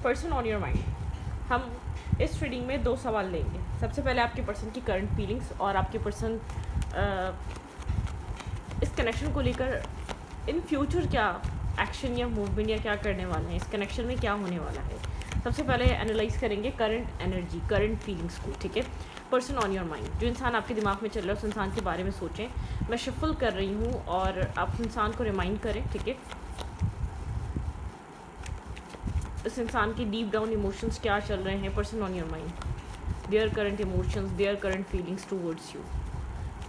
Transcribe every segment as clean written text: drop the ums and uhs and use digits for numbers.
Person on your mind. हम इस reading में 2 सवाल लेंगे। सबसे पहले आपके पर्सन की करंट फीलिंग्स और आपके पर्सन इस कनेक्शन को लेकर इन फ्यूचर क्या एक्शन या मूवमेंट या क्या करने वाले हैं, इस कनेक्शन में क्या होने वाला है। सबसे पहले एनालाइज करेंगे करंट एनर्जी, करंट फीलिंग्स को, ठीक है। पर्सन ऑन योर माइंड, जो इंसान आपके दिमाग में चल रहा है उस इंसान के बारे में सोचें। मैं शफल कर रही हूँ और आप उस इंसान को रिमाइंड करें, ठीक है। इस इंसान के डीप डाउन इमोशंस क्या चल रहे हैं, person on your mind, their current emotions, their current feelings towards you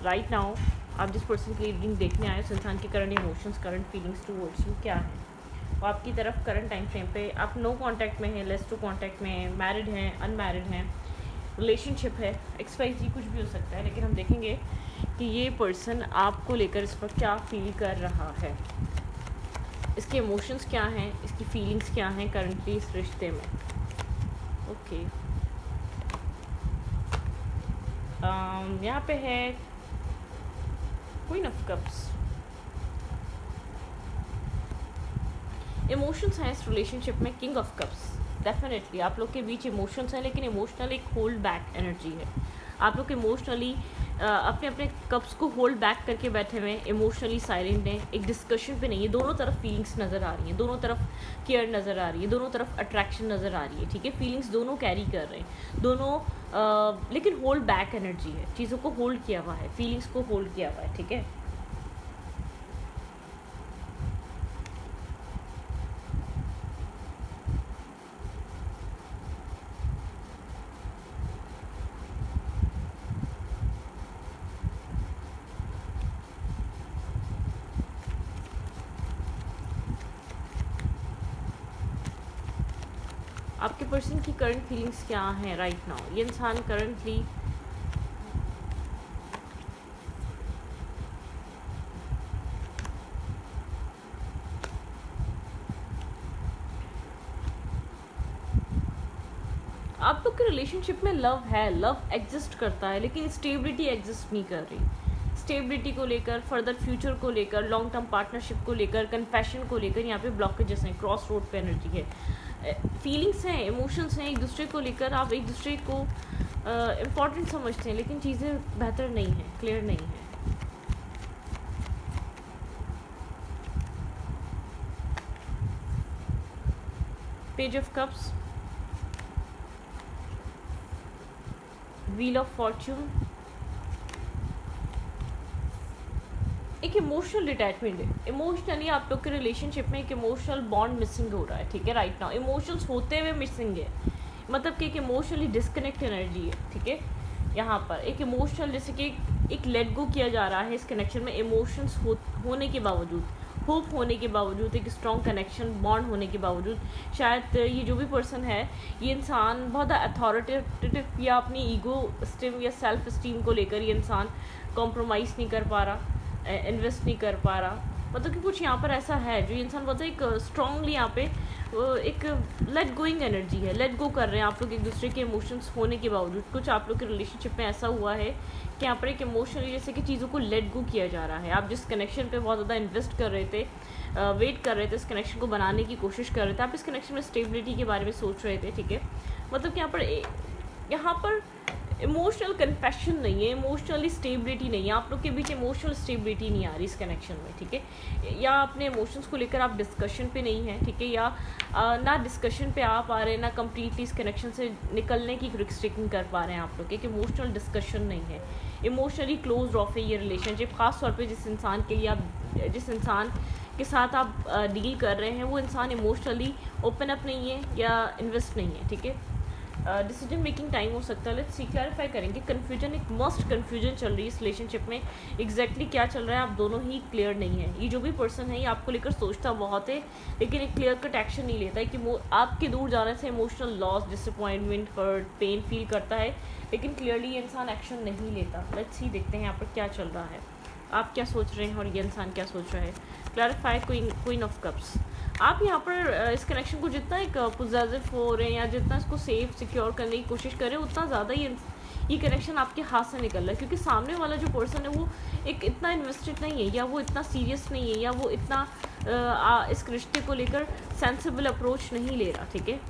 right now. आप जिस पर्सन की रीडिंग देखने आए उस इंसान के current emotions, current feelings towards you क्या है। वो आपकी तरफ करंट टाइम फ्रेम पे आप नो कांटेक्ट में हैं, लेस टू कांटेक्ट में हैं, मैरिड हैं, अनमैरिड हैं, रिलेशनशिप है, XYZ कुछ भी हो सकता है। लेकिन हम देखेंगे कि ये पर्सन आपको लेकर इस वक्त क्या फील कर रहा है, इसके इमोशंस क्या हैं, इसकी फीलिंग्स क्या हैं करंटली इस रिश्ते में। ओके, यहाँ पे है क्वीन ऑफ कप्स। इमोशंस हैं इस रिलेशनशिप में, किंग ऑफ कप्स। डेफिनेटली आप लोग के बीच इमोशंस हैं, लेकिन इमोशनल एक होल्ड बैक एनर्जी है। आप लोग इमोशनली अपने अपने कप्स को होल्ड बैक करके बैठे हुए हैं, इमोशनली साइलेंट हैं, एक डिस्कशन पे नहीं है। दोनों तरफ फीलिंग्स नज़र आ रही हैं, दोनों तरफ केयर नज़र आ रही है, दोनों तरफ अट्रैक्शन नज़र आ रही है, ठीक है। फीलिंग्स दोनों कैरी कर रहे हैं, दोनों लेकिन होल्ड बैक एनर्जी है, चीज़ों को होल्ड किया हुआ है, फीलिंग्स को होल्ड किया हुआ है, ठीक है। आपके पर्सन की करंट फीलिंग्स क्या हैं राइट नाउ। ये इंसान करंटली आप लोग के रिलेशनशिप में लव है, लव एग्जिस्ट करता है, लेकिन स्टेबिलिटी एग्जिस्ट नहीं कर रही। स्टेबिलिटी को लेकर, फर्दर फ्यूचर को लेकर, लॉन्ग टर्म पार्टनरशिप को लेकर, कन्फेशन को लेकर यहाँ पे ब्लॉकेजेस हैं, क्रॉस रोड पे एनर्जी है। फीलिंग्स हैं, इमोशंस हैं, एक दूसरे को लेकर आप एक दूसरे को इम्पॉर्टेंट समझते हैं, लेकिन चीज़ें बेहतर नहीं हैं, क्लियर नहीं है। Page of cups, wheel of Fortune, एक इमोशनल डिटैचमेंट है। इमोशनली आप लोग के रिलेशनशिप में एक इमोशनल बॉन्ड मिसिंग हो रहा है, ठीक है। राइट नाउ इमोशंस होते हुए मिसिंग है, मतलब कि एक इमोशनली डिस्कनेक्ट एनर्जी है, ठीक है। यहाँ पर एक इमोशनल जैसे कि एक लेट गो किया जा रहा है इस कनेक्शन में, इमोशंस होने के बावजूद, होप होने के बावजूद, एक स्ट्रॉन्ग कनेक्शन बॉन्ड होने के बावजूद, शायद ये जो भी पर्सन है ये इंसान बहुत अथॉरिटेटिव या अपनी ईगो स्टीम या सेल्फ स्टीम को लेकर ये इंसान कॉम्प्रोमाइज़ नहीं कर पा रहा, इन्वेस्ट नहीं कर पा रहा। मतलब कि कुछ यहाँ पर ऐसा है जो इंसान बहुत एक स्ट्रांगली यहाँ पे एक लेट गोइंग एनर्जी है, लेट गो कर रहे हैं आप लोग एक दूसरे के इमोशंस होने के बावजूद। कुछ आप लोग के रिलेशनशिप में ऐसा हुआ है कि यहाँ पर एक इमोशनली जैसे कि चीज़ों को लेट गो किया जा रहा है। आप जिस कनेक्शन पे बहुत ज़्यादा इन्वेस्ट कर रहे थे, वेट कर रहे थे, इस कनेक्शन को बनाने की कोशिश कर रहे थे, आप इस कनेक्शन में स्टेबिलिटी के बारे में सोच रहे थे, ठीक है। मतलब कि यहाँ पर इमोशनल कन्फेशन नहीं है, इमोशनली स्टेबिलिटी नहीं है, आप लोग के बीच इमोशनल स्टेबिलिटी नहीं आ रही इस कनेक्शन में, ठीक है। या अपने इमोशंस को लेकर आप डिस्कशन पे नहीं है, ठीक है, या ना डिस्कशन पे आप आ रहे हैं, ना कम्प्लीटली इस कनेक्शन से निकलने की रिस्क टेकिंग कर पा रहे हैं आप लोग, एक इमोशनल डिस्कशन नहीं है, इमोशनली क्लोज ऑफ है ये रिलेशनशिप। खासतौर पर जिस इंसान के लिए आप, जिस इंसान के साथ आप डील कर रहे हैं वो इंसान इमोशनली ओपन अप नहीं है या इन्वेस्ट नहीं है, ठीक है। डिसीजन मेकिंग टाइम हो सकता है। लेट्स सी, क्लैरिफाई करेंगे। कन्फ्यूजन, एक मस्ट कन्फ्यूजन चल रही है इस रिलेशनशिप में, एग्जैक्टली क्या चल रहा है आप दोनों ही क्लियर नहीं है। ये जो भी पर्सन है ये आपको लेकर सोचता बहुत है, लेकिन एक क्लियर कट एक्शन नहीं लेता है कि आपके दूर जाने से emotional loss, disappointment, hurt, pain feel करता है, लेकिन क्लियरली ये इंसान एक्शन नहीं लेता। लेट्स सी, देखते हैं यहाँ पर क्या चल रहा है, आप क्या सोच रहे हैं और ये इंसान क्या सोच रहा है। Clarify queen of cups. आप यहाँ पर इस कनेक्शन को जितना एक पॉजिटिव हो रहे हैं या जितना इसको सेफ सिक्योर करने की कोशिश कर रहे हैं, उतना ज़्यादा ये कनेक्शन आपके हाथ से निकल रहा है, क्योंकि सामने वाला जो पर्सन है वो एक इतना इन्वेस्टेड नहीं है, या वो इतना सीरियस नहीं है, या वो इतना इस रिश्ते को लेकर सेंसिबल अप्रोच नहीं ले रहा, ठीक है।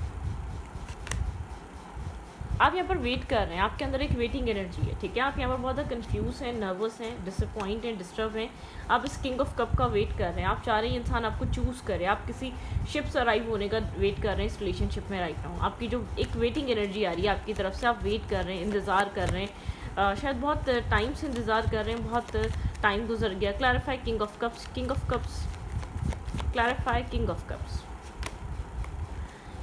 आप यहाँ पर वेट कर रहे हैं, आपके अंदर एक वेटिंग एनर्जी है, ठीक है। आप यहाँ पर बहुत ज़्यादा कन्फ्यूज़ हैं, नर्वस हैं, डिसअपॉइंट हैं, डिस्टर्ब हैं। आप इस किंग ऑफ कप का वेट कर रहे हैं, आप चाह रहे हैं इंसान आपको चूज़ करे, आप किसी शिप से अराइव होने का वेट कर रहे हैं इस रिलेशनशिप में राइट नाउ। आपकी जो एक वेटिंग एनर्जी आ रही है आपकी तरफ से, आप वेट कर रहे हैं, इंतज़ार कर रहे हैं, शायद बहुत टाइम से इंतज़ार कर रहे हैं, बहुत टाइम गुजर गया। Clarify king of cups, king of cups, clarify king of cups.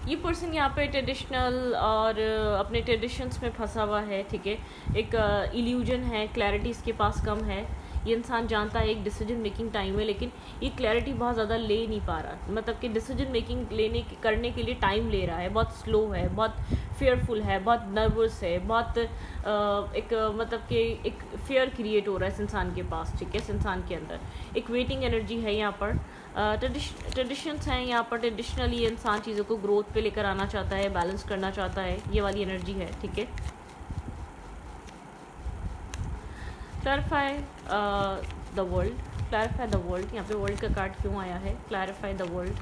ये पर्सन यहाँ पे ट्रेडिशनल और अपने ट्रेडिशंस में फंसा हुआ है, ठीक है। एक इल्यूजन है, क्लैरिटी इसके पास कम है। ये इंसान जानता है एक डिसीजन मेकिंग टाइम है, लेकिन ये क्लैरिटी बहुत ज़्यादा ले नहीं पा रहा, मतलब कि डिसीजन मेकिंग करने के लिए टाइम ले रहा है, बहुत स्लो है, बहुत फेयरफुल है, बहुत नर्वस है, बहुत मतलब कि एक फेयर क्रिएट हो रहा है इस इंसान के पास, ठीक है। इस इंसान के अंदर एक वेटिंग एनर्जी है यहाँ पर। ट्रेडिशंस हैं यहाँ पर, ट्रेडिशनली ये इंसान चीज़ों को ग्रोथ पे लेकर आना चाहता है, बैलेंस करना चाहता है, ये वाली एनर्जी है, ठीक है। Clarify the world, clarify the world. यहाँ पे वर्ल्ड का कार्ड क्यों आया है? Clarify the world.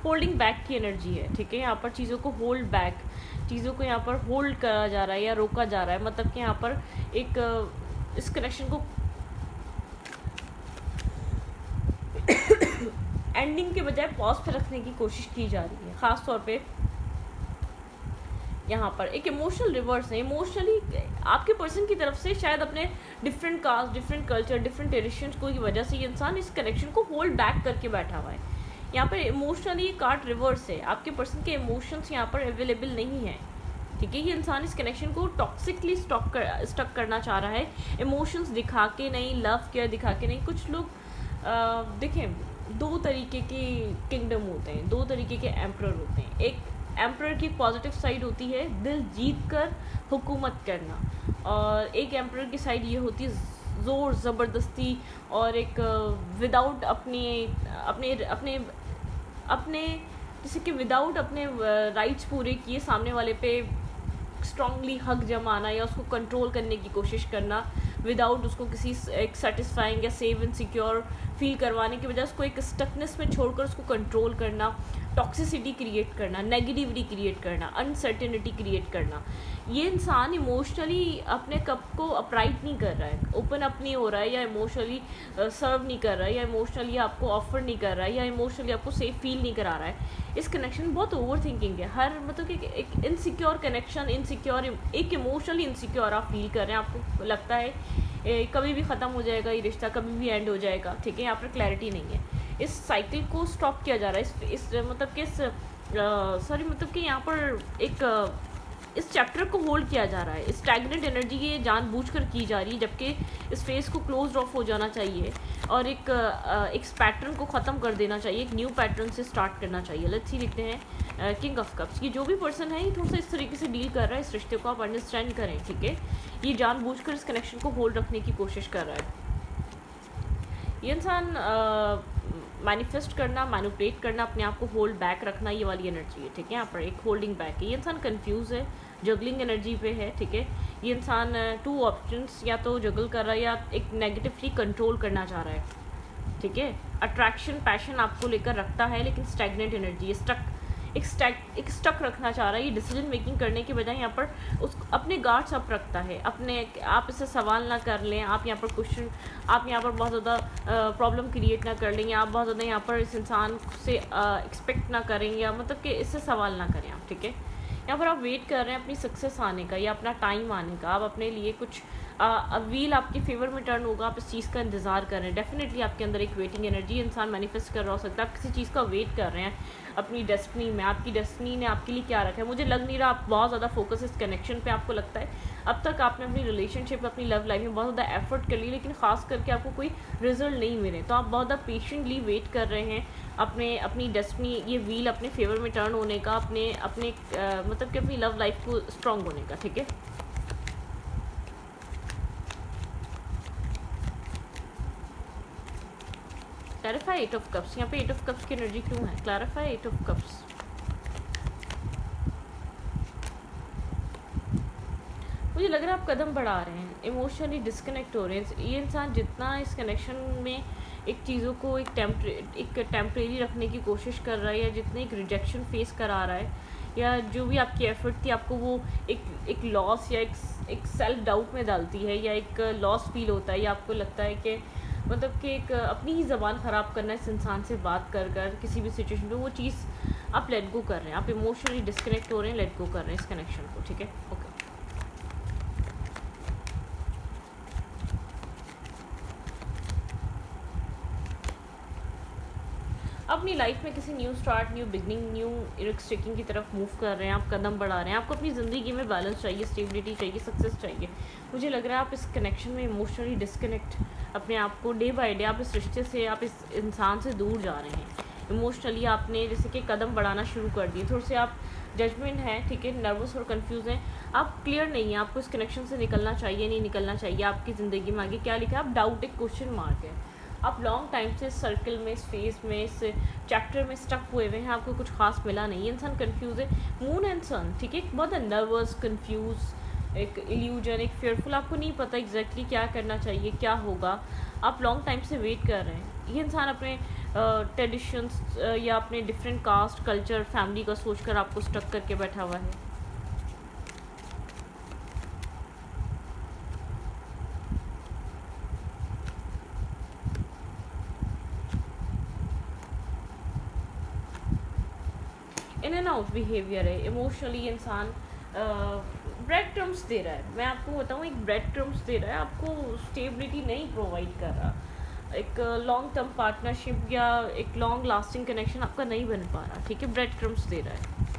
Holding back की एनर्जी है, ठीक है। यहाँ पर चीज़ों को होल्ड बैक, चीज़ों को यहाँ पर होल्ड करा जा रहा है या रोका जा रहा है, मतलब कि यहाँ पर एक इस कनेक्शन को एंडिंग के बजाय पॉज पे रखने की कोशिश की जा रही है। ख़ास तौर पे यहाँ पर एक इमोशनल रिवर्स है, इमोशनली आपके पर्सन की तरफ से शायद अपने different caste, different culture, different traditions को की वजह से ये इंसान इस कनेक्शन को होल्ड बैक करके बैठा हुआ है। यहाँ पर इमोशनली कार्ड रिवर्स है, आपके पर्सन के इमोशंस यहाँ पर अवेलेबल नहीं है, ठीक है। ये इंसान इस कनेक्शन को टॉक्सिकली स्टक करना चाह रहा है, इमोशंस दिखा के नहीं, लव केयर दिखा के नहीं। कुछ लोग देखें, दो तरीके के किंगडम होते हैं, दो तरीके के एम्परर होते हैं। एक एम्परर की पॉजिटिव साइड होती है दिल जीत कर हुकूमत करना, और एक एम्परर की साइड ये होती है ज़ोर ज़बरदस्ती और एक विदाउट अपने अपने अपने अपने जैसे कि विदाउट अपने राइट्स पूरे किए सामने वाले पे स्ट्रांगली हक जमाना या उसको कंट्रोल करने की कोशिश करना, विदाउट उसको किसी एक सेटिस्फाइंग या सेफ एंड सिक्योर फील करवाने की बजाय उसको एक स्टकनेस में छोड़कर उसको कंट्रोल करना, टॉक्सिसिटी क्रिएट करना, नेगेटिविटी क्रिएट करना, अनसर्टेनिटी क्रिएट करना। ये इंसान इमोशनली अपने कप को अपराइट नहीं कर रहा है, ओपन अप नहीं हो रहा है, या इमोशनली सर्व नहीं कर रहा है, या इमोशनली आपको ऑफर नहीं कर रहा है, या इमोशनली आपको सेफ फील नहीं करा रहा है। इस कनेक्शन में बहुत ओवर थिंकिंग है, हर मतलब कि एक इनसिक्योर कनेक्शन, इनसिक्योर एक इमोशनली इनसिक्योर आप फील कर रहे हैं, आपको लगता है कभी भी ख़त्म हो जाएगा ये रिश्ता, कभी भी एंड हो जाएगा, ठीक है। यहाँ पर क्लैरिटी नहीं है, इस साइकिल को स्टॉप किया जा रहा है, इस मतलब कि मतलब कि यहाँ पर एक इस चैप्टर को होल्ड किया जा रहा है, स्टैग्नेंट एनर्जी ये जानबूझकर की जा रही है, जबकि इस फेज को क्लोज ऑफ हो जाना चाहिए और एक पैटर्न को ख़त्म कर देना चाहिए, एक न्यू पैटर्न से स्टार्ट करना चाहिए। लेट्स सी लिखते हैं किंग ऑफ कप्स। ये जो भी पर्सन है ये थोड़ा सा इस तरीके से डील कर रहा है, इस रिश्ते को आप अंडरस्टैंड करें, ठीक है। ये जानबूझकर इस कनेक्शन को होल्ड रखने की कोशिश कर रहा है। ये इंसान मैनिफेस्ट करना, मैनिपुलेट करना, अपने आप को होल्ड बैक रखना, ये वाली एनर्जी है, ठीक है। यहाँ पर एक होल्डिंग बैक है, ये इंसान कंफ्यूज है, जगलिंग एनर्जी पे है, ठीक है। ये इंसान टू ऑप्शंस या तो जगल कर रहा है या एक नेगेटिवली कंट्रोल करना चाह रहा है, ठीक है। अट्रैक्शन, पैशन आपको लेकर रखता है, लेकिन स्टैग्नेंट एनर्जी है, एक स्टक रखना चाह रहा है। ये डिसीजन मेकिंग करने के बजाय यहाँ पर उस अपने गार्ड्स अप रखता है, अपने आप इसे सवाल ना कर लें, आप यहाँ पर क्वेश्चन, आप यहाँ पर बहुत ज़्यादा प्रॉब्लम क्रिएट ना कर लें, या आप बहुत ज़्यादा यहाँ पर इस इंसान से एक्सपेक्ट ना करें, या मतलब कि इससे सवाल ना करें आप, ठीक है। यहाँ पर आप वेट कर रहे हैं अपनी सक्सेस आने का या अपना टाइम आने का, आप अपने लिए कुछ व्हील आपके फेवर में टर्न होगा, आप इस चीज़ का इंतज़ार कर रहे हैं। डेफिनेटली आपके अंदर एक वेटिंग एनर्जी इंसान मैनिफेस्ट कर रहा हो सकता है, आप किसी चीज़ का वेट कर रहे हैं अपनी डेस्टिनी में, आपकी डेस्टिनी ने आपके लिए क्या रखा है। मुझे लग नहीं रहा आप बहुत ज़्यादा फोकस इस कनेक्शन पे आपको लगता है अब तक आपने अपनी रिलेशनशिप, अपनी लव लाइफ में बहुत ज़्यादा एफर्ट कर ली, लेकिन ख़ास करके आपको कोई रिजल्ट नहीं मिले, तो आप बहुत ज़्यादा पेशेंटली वेट कर रहे हैं अपनी डेस्टिनी, ये व्हील अपने फेवर में टर्न होने का, अपने मतलब कि अपनी लव लाइफ को स्ट्रॉन्ग होने का, ठीक है। Clarify 8 of cups. यहाँ पे 8 ऑफ कप्स की एनर्जी क्यों है? Clarify 8 of cups. मुझे लग रहा है आप कदम बढ़ा रहे हैं, इमोशनली डिस्कनेक्ट हो रहे हैं। ये इंसान जितना इस कनेक्शन में एक चीज़ों को एक टेम्परेरी रखने की कोशिश कर रहा है, या जितने एक रिजेक्शन फेस करा रहा है, या जो भी आपकी एफर्ट थी आपको वो एक लॉस या एक सेल्फ डाउट में डालती है, या एक लॉस फील होता है, या आपको लगता है कि मतलब कि एक अपनी ही ज़बान ख़राब करना है इस इंसान से बात कर कर किसी भी सिचुएशन पे, वो चीज़ आप लेट गो कर रहे हैं, आप इमोशनली डिस्कनेक्ट हो रहे हैं, लेट गो कर रहे हैं इस कनेक्शन को, ठीक है। ओके, अपनी लाइफ में किसी new start, new beginning, new risk taking की तरफ मूव कर रहे हैं, आप कदम बढ़ा रहे हैं, आपको अपनी ज़िंदगी में बैलेंस चाहिए, स्टेबिलिटी चाहिए, सक्सेस चाहिए। मुझे लग रहा है आप इस कनेक्शन में इमोशनली डिस्कनेक्ट अपने आप को डे बाय डे, आप इस रिश्ते से, आप इस इंसान से दूर जा रहे हैं। इमोशनली आपने जैसे कि कदम बढ़ाना शुरू कर दिए, थोड़े से आप जजमेंट हैं, ठीक है, नर्वस और कंफ्यूज हैं, आप क्लियर नहीं हैं, आपको इस कनेक्शन से निकलना चाहिए, नहीं निकलना चाहिए, आपकी ज़िंदगी में आगे क्या लिखा है, आप डाउट, एक क्वेश्चन मार्क है। आप लॉन्ग टाइम से इस सर्कल में, इस फेज में, इस चैप्टर में स्टक हुए हुए हैं, आपको कुछ खास मिला नहीं, इंसान कंफ्यूज है, मून एंड सन, ठीक है, बहुत नर्वस, कंफ्यूज, एक इल्यूजन, एक फेयरफुल, आपको नहीं पता एग्जैक्टली क्या करना चाहिए, क्या होगा, आप लॉन्ग टाइम से वेट कर रहे हैं। ये इंसान अपने ट्रेडिशंस या अपने डिफरेंट कास्ट, कल्चर, फैमिली का सोचकर आपको स्टक करके बैठा हुआ है। इन एंड आउट बिहेवियर है, इमोशनली इंसान ब्रेड क्रम्स दे रहा है, मैं आपको बताऊँ, एक ब्रेड क्रम्स दे रहा है, आपको स्टेबिलिटी नहीं प्रोवाइड कर रहा, एक लॉन्ग टर्म पार्टनरशिप या एक लॉन्ग लास्टिंग कनेक्शन आपका नहीं बन पा रहा, ठीक है, ब्रेड क्रम्स दे रहा है।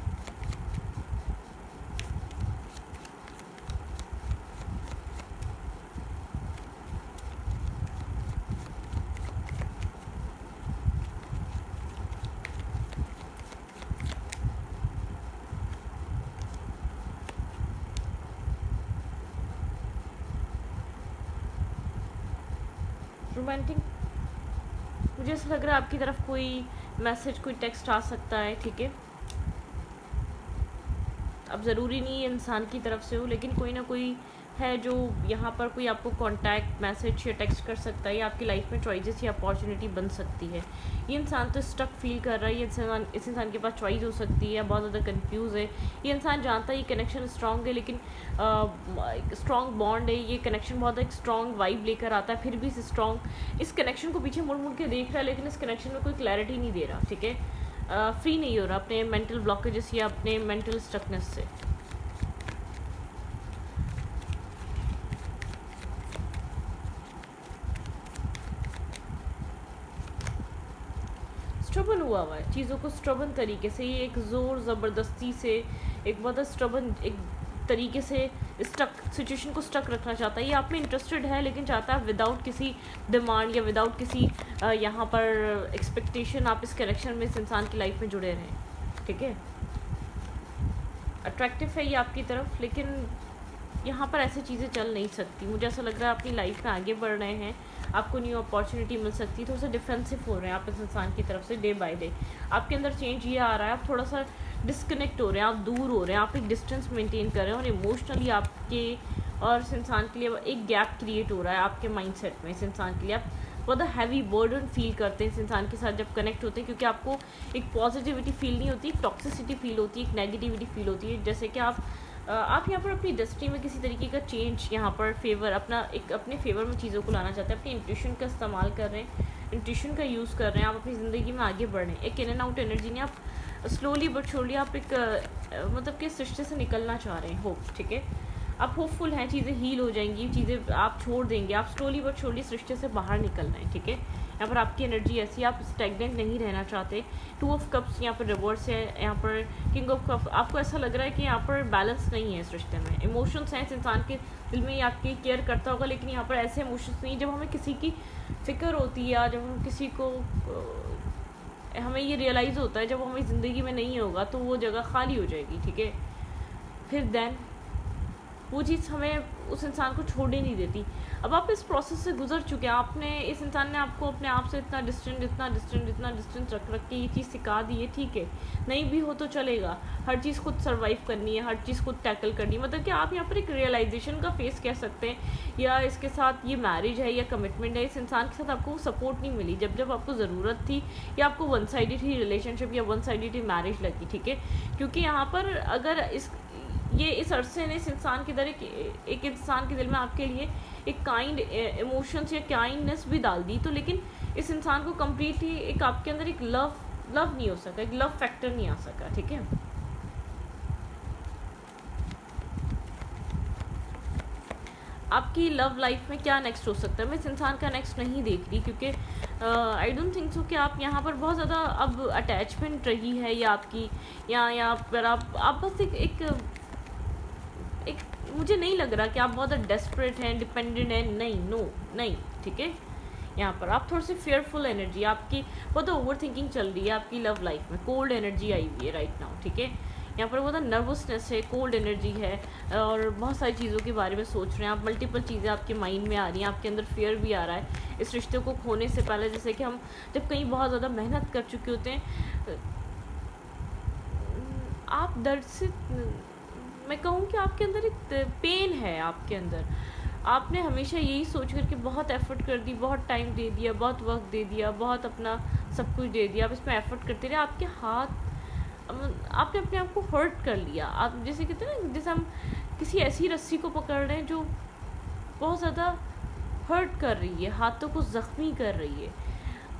रोमांटिक, मुझे ऐसा लग रहा है आपकी तरफ कोई मैसेज, कोई टेक्स्ट आ सकता है, ठीक है, अब ज़रूरी नहीं है इंसान की तरफ से हो, लेकिन कोई ना कोई है जो यहाँ पर कोई आपको कांटेक्ट, मैसेज या टेक्स्ट कर सकता है, या आपकी लाइफ में चॉइसेस या अपॉर्चुनिटी बन सकती है। ये इंसान तो स्टक फील कर रहा है, ये इंसान, इस इंसान के पास चॉइस हो सकती है, या बहुत ज़्यादा कंफ्यूज है, ये इंसान जानता है ये कनेक्शन स्ट्रॉन्ग है, लेकिन स्ट्रॉन्ग बॉन्ड है, ये कनेक्शन बहुत एक स्ट्रॉन्ग वाइब लेकर आता है, फिर भी इस कनेक्शन को पीछे मुड़ मुड़ के देख रहा है, लेकिन इस कनेक्शन में कोई क्लैरिटी नहीं दे रहा, ठीक है, फ्री नहीं हो रहा अपने मेंटल ब्लॉकेजेस या अपने मेंटल स्टकनेस से। स्ट्रबन हुआ है चीज़ों को, स्ट्रबन तरीके से, ये एक ज़ोर ज़बरदस्ती से, एक बहुत स्ट्रबन एक तरीके से स्टक सिचुएशन को स्टक रखना चाहता है। ये आप में इंटरेस्टेड है, लेकिन चाहता है विदाउट किसी डिमांड या विदाउट किसी यहाँ पर एक्सपेक्टेशन आप इस कनेक्शन में इस इंसान की लाइफ में जुड़े रहें, ठीक है। अट्रैक्टिव है ये आपकी तरफ, लेकिन यहाँ पर ऐसी चीज़ें चल नहीं सकती। मुझे ऐसा लग रहा है अपनी लाइफ में आगे बढ़ रहे हैं, आपको न्यू अपॉर्चुनिटी मिल सकती है, थोड़ा सा डिफेंसिव हो रहे हैं आप इस इंसान की तरफ से डे बाय डे। आपके अंदर चेंज ये आ रहा है, आप थोड़ा सा डिस्कनेक्ट हो रहे हैं, आप दूर हो रहे हैं, आप एक डिस्टेंस मेंटेन कर रहे हैं, और इमोशनली आपके और इस इंसान के लिए एक गैप क्रिएट हो रहा है आपके माइंडसेट में। इस इंसान के लिए आप बहुत हैवी बर्डन फील करते हैं इस इंसान के साथ जब कनेक्ट होते हैं, क्योंकि आपको एक पॉजिटिविटी फील नहीं होती, टॉक्सिसिटी फील होती है, एक नेगेटिविटी फील होती है। जैसे कि आप यहाँ पर अपनी इंडस्ट्री में किसी तरीके का चेंज, यहाँ पर फेवर अपने फेवर में चीज़ों को लाना चाहते हैं, अपनी इंट्यूशन का इस्तेमाल कर रहे हैं, इंट्यूशन का यूज़ कर रहे हैं, आप अपनी ज़िंदगी में आगे बढ़ रहे हैं। एक इन एंड आउट एनर्जी नहीं, आप स्लोली बट श्योरली आप एक मतलब कि इस रिश्ते से निकलना चाह रहे हैं, होप, ठीक है, आप होपफुल हैं, चीज़ें हील हो जाएंगी, चीज़ें आप छोड़ देंगे, आप स्लोली बट श्योरली इस रिश्ते से बाहर निकल रहे हैं, ठीक है। यहाँ पर आपकी एनर्जी ऐसी, आप स्टैग्नेंट नहीं रहना चाहते। 2 ऑफ कप्स यहाँ पर रिवर्स है, यहाँ पर किंग ऑफ कप्स, आपको ऐसा लग रहा है कि यहाँ पर बैलेंस नहीं है इस रिश्ते में। इमोशंस हैं इस इंसान के दिल में, ये आपकी केयर करता होगा, लेकिन यहाँ पर ऐसे इमोशंस नहीं। जब हमें किसी की फ़िक्र होती है, या जब हम किसी को हमें ये रियलाइज़ होता है जब हमारी ज़िंदगी में नहीं होगा तो वो जगह खाली हो जाएगी, ठीक है। फिर देन वो चीज़ हमें उस इंसान को छोड़ने नहीं देती। अब आप इस प्रोसेस से गुजर चुके हैं, आपने इस इंसान ने आपको अपने आप से इतना डिस्टेंस रख के ये चीज़ सिखा दी है, ठीक है, नहीं भी हो तो चलेगा, हर चीज़ खुद सर्वाइव करनी है, हर चीज़ खुद टैकल करनी है। मतलब कि आप यहाँ पर एक रियलाइजेशन का फेस कह सकते हैं, या इसके साथ ये मैरिज है या कमिटमेंट है, इस इंसान के साथ आपको सपोर्ट नहीं मिली जब आपको ज़रूरत थी, या आपको वन साइडेड ही रिलेशनशिप या वन साइडेड ही मैरिज लगी, ठीक है। क्योंकि यहाँ पर अगर इस अरसे ने इस इंसान के अंदर एक इंसान के दिल में आपके लिए एक काइंड इमोशंस या काइंडनेस भी डाल दी, तो लेकिन इस इंसान को कम्प्लीटली एक आपके अंदर एक लव नहीं हो सका, एक लव फैक्टर नहीं आ सका, ठीक है। आपकी लव लाइफ में क्या नेक्स्ट हो सकता है, मैं इस इंसान का नेक्स्ट नहीं देख रही, क्योंकि आई डोंट थिंक सो कि आप यहाँ पर बहुत ज़्यादा अब अटैचमेंट रही है, या आपकी या पर आप बस एक मुझे नहीं लग रहा कि आप बहुत डेस्परेट हैं, डिपेंडेंट हैं, नहीं, ठीक है। यहाँ पर आप थोड़े से फेयरफुल एनर्जी, आपकी बहुत ओवर थिंकिंग चल रही है आपकी लव लाइफ में, कोल्ड एनर्जी आई हुई है राइट नाउ, ठीक है। यहाँ पर बहुत नर्वसनेस है, कोल्ड एनर्जी है, और बहुत सारी चीज़ों के बारे में सोच रहे हैं आप, मल्टीपल चीज़ें आपके माइंड में आ रही हैं, आपके अंदर फियर भी आ रहा है इस रिश्ते को खोने से पहले। जैसे कि हम जब कहीं बहुत ज़्यादा मेहनत कर चुके होते हैं, आप दर्द से, मैं कहूँ कि आपके अंदर एक पेन है आपके अंदर, आपने हमेशा यही सोच कर के बहुत एफर्ट कर दी, बहुत टाइम दे दिया, बहुत वक्त दे दिया, बहुत अपना सब कुछ दे दिया, आप इसमें एफर्ट करते रहे, आपके हाथ, आपने अपने आप को हर्ट कर लिया। आप जैसे कहते हैं ना, जैसे हम किसी ऐसी रस्सी को पकड़ रहे हैं जो बहुत ज़्यादा हर्ट कर रही है, हाथों को ज़ख्मी कर रही है।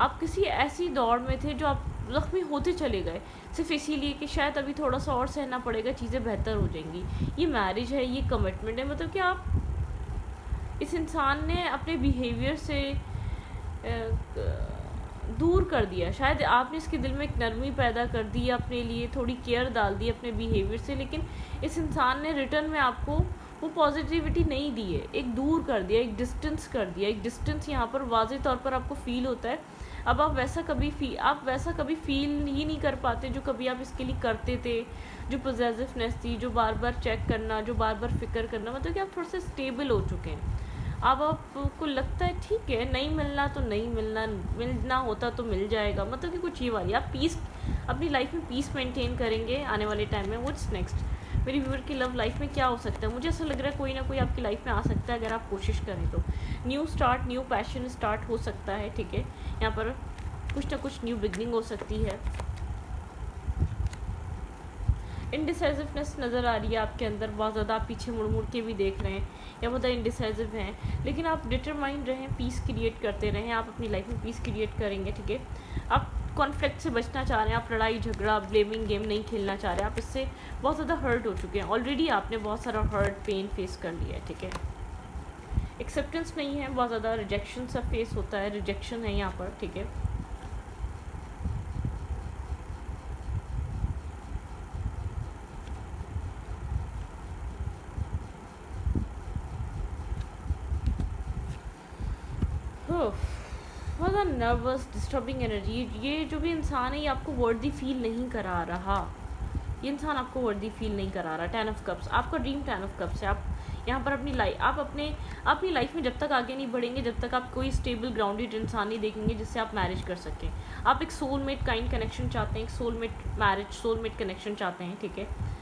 आप किसी ऐसी दौड़ में थे जो आप ज़ख्मी होते चले गए, सिर्फ इसीलिए कि शायद अभी थोड़ा सा और सहना पड़ेगा, चीज़ें बेहतर हो जाएंगी। ये मैरिज है, ये कमिटमेंट है, मतलब कि आप इस इंसान ने अपने बिहेवियर से दूर कर दिया, शायद आपने इसके दिल में एक नरमी पैदा कर दी, अपने लिए थोड़ी केयर डाल दी अपने बिहेवियर से, लेकिन इस इंसान ने रिटर्न में आपको वो पॉजिटिविटी नहीं दी है, एक दूर कर दिया, एक डिस्टेंस कर दिया। एक डिस्टेंस यहाँ पर वाज़ेह तौर पर आपको फ़ील होता है। अब आप वैसा कभी फील ही नहीं कर पाते जो कभी आप इसके लिए करते थे, जो पॉजिटिवनेस थी, जो बार बार चेक करना, जो बार बार फिक्र करना, मतलब कि आप थोड़े से स्टेबल हो चुके हैं। अब आपको लगता है ठीक है, नहीं मिलना तो नहीं मिलना, मिलना होता तो मिल जाएगा, मतलब कि कुछ ये वाली आप पीस, अपनी लाइफ में पीस मेंटेन करेंगे आने वाले टाइम में। व्हाट्स नेक्स्ट, मेरी व्यूअर की लव लाइफ में क्या हो सकता है? मुझे ऐसा लग रहा है कोई ना कोई आपकी लाइफ में आ सकता है अगर आप कोशिश करें तो। New start, new passion start हो सकता है, ठीक है। यहाँ पर कुछ ना कुछ न्यू बिगनिंग हो सकती है। इनडिसाइसिवनेस नज़र आ रही है आपके अंदर, बहुत ज़्यादा आप पीछे मुड़ मुड़ के भी देख रहे हैं, या बहुत इनडिसाइसिव हैं, लेकिन आप डिटरमाइंड रहें, पीस क्रिएट करते रहें, आप अपनी लाइफ में पीस क्रिएट करेंगे, ठीक है। आप कॉन्फ्लिक्ट से बचना चाह रहे हैं, आप लड़ाई झगड़ा ब्लेमिंग गेम नहीं खेलना चाह रहे हैं, आप इससे बहुत ज़्यादा हर्ट हो चुके हैं ऑलरेडी, आपने बहुत सारा हर्ट पेन फेस कर लिया है, ठीक है। एक्सेप्टेंस नहीं है, बहुत ज़्यादा रिजेक्शन सा फेस होता है, रिजेक्शन है यहाँ पर, ठीक है। बहुत ज़्यादा नर्वस डिस्टर्बिंग एनर्जी, ये जो भी इंसान है ये आपको वर्दी फील नहीं करा रहा, ये इंसान आपको वर्दी फील नहीं करा रहा। 10 ऑफ कप्स, आपका ड्रीम 10 ऑफ कप्स है। आप यहाँ पर अपनी लाइफ में जब तक आगे नहीं बढ़ेंगे, जब तक आप कोई स्टेबल ग्राउंडेड इंसान नहीं देखेंगे जिससे आप मैरिज कर सकें। आप एक सोलमेट काइंड कनेक्शन चाहते हैं, एक सोलमेट मैरिज, सोलमेट कनेक्शन चाहते हैं, ठीक है।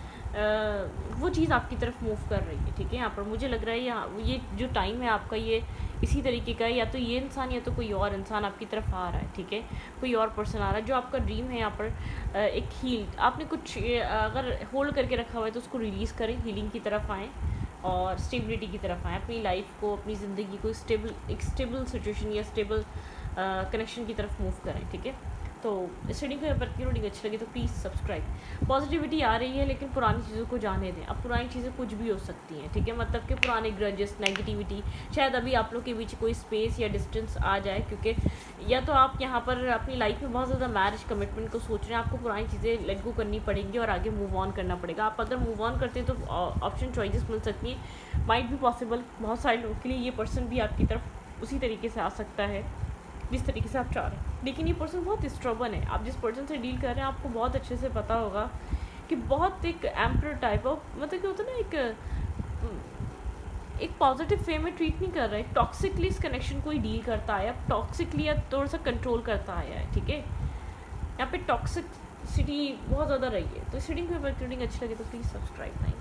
वो चीज़ आपकी तरफ मूव कर रही है, ठीक है। यहाँ पर मुझे लग रहा है यहाँ ये जो टाइम है आपका, ये इसी तरीके का है, या तो ये इंसान या तो कोई और इंसान आपकी तरफ आ रहा है, ठीक है। कोई और पर्सन आ रहा है जो आपका ड्रीम है। यहाँ पर एक हील, आपने कुछ अगर होल्ड करके रखा हुआ है तो उसको रिलीज़ करें, हीलिंग की तरफ आएँ और स्टेबिलिटी की तरफ आएँ, अपनी लाइफ को, अपनी ज़िंदगी को एक स्टेबल सिचुएशन या स्टेबल कनेक्शन की तरफ मूव करें, ठीक है। तो इस रीडिंग को अगर की रीडिंग अच्छी लगी तो प्लीज़ सब्सक्राइब। पॉजिटिविटी आ रही है, लेकिन पुरानी चीज़ों को जाने दें। अब पुरानी चीज़ें कुछ भी हो सकती हैं, ठीक है। मतलब कि पुराने ग्रजेस, नेगेटिविटी, शायद अभी आप लोग के बीच कोई स्पेस या डिस्टेंस आ जाए, क्योंकि या तो आप यहाँ पर अपनी लाइफ में बहुत ज़्यादा मैरिज कमिटमेंट को सोच रहे हैं, आपको पुरानी चीज़ें लेट गो करनी पड़ेंगी और आगे मूव ऑन करना पड़ेगा। आप अगर मूव ऑन करते हैं तो ऑप्शन चॉइसेस मिल सकती हैं, माइट भी पॉसिबल। बहुत सारे लोगों के लिए ये पर्सन भी आपकी तरफ उसी तरीके से आ सकता है जिस तरीके से आप चाह रहे हैं, लेकिन ये पर्सन बहुत स्ट्रबन है। आप जिस पर्सन से डील कर रहे हैं आपको बहुत अच्छे से पता होगा कि बहुत एक एम्पर टाइप ऑफ, मतलब कि होता है ना, एक एक पॉजिटिव वे में ट्रीट नहीं कर रहा है, टॉक्सिकली इस कनेक्शन को ही डील करता है, अब टॉक्सिकली या थोड़ा सा कंट्रोल करता आया है, ठीक है। यहाँ पे टॉक्सिसिटी बहुत ज़्यादा रही है। तो इस रीडिंग को रीडिंग अच्छी लगे तो प्लीज़ सब्सक्राइब।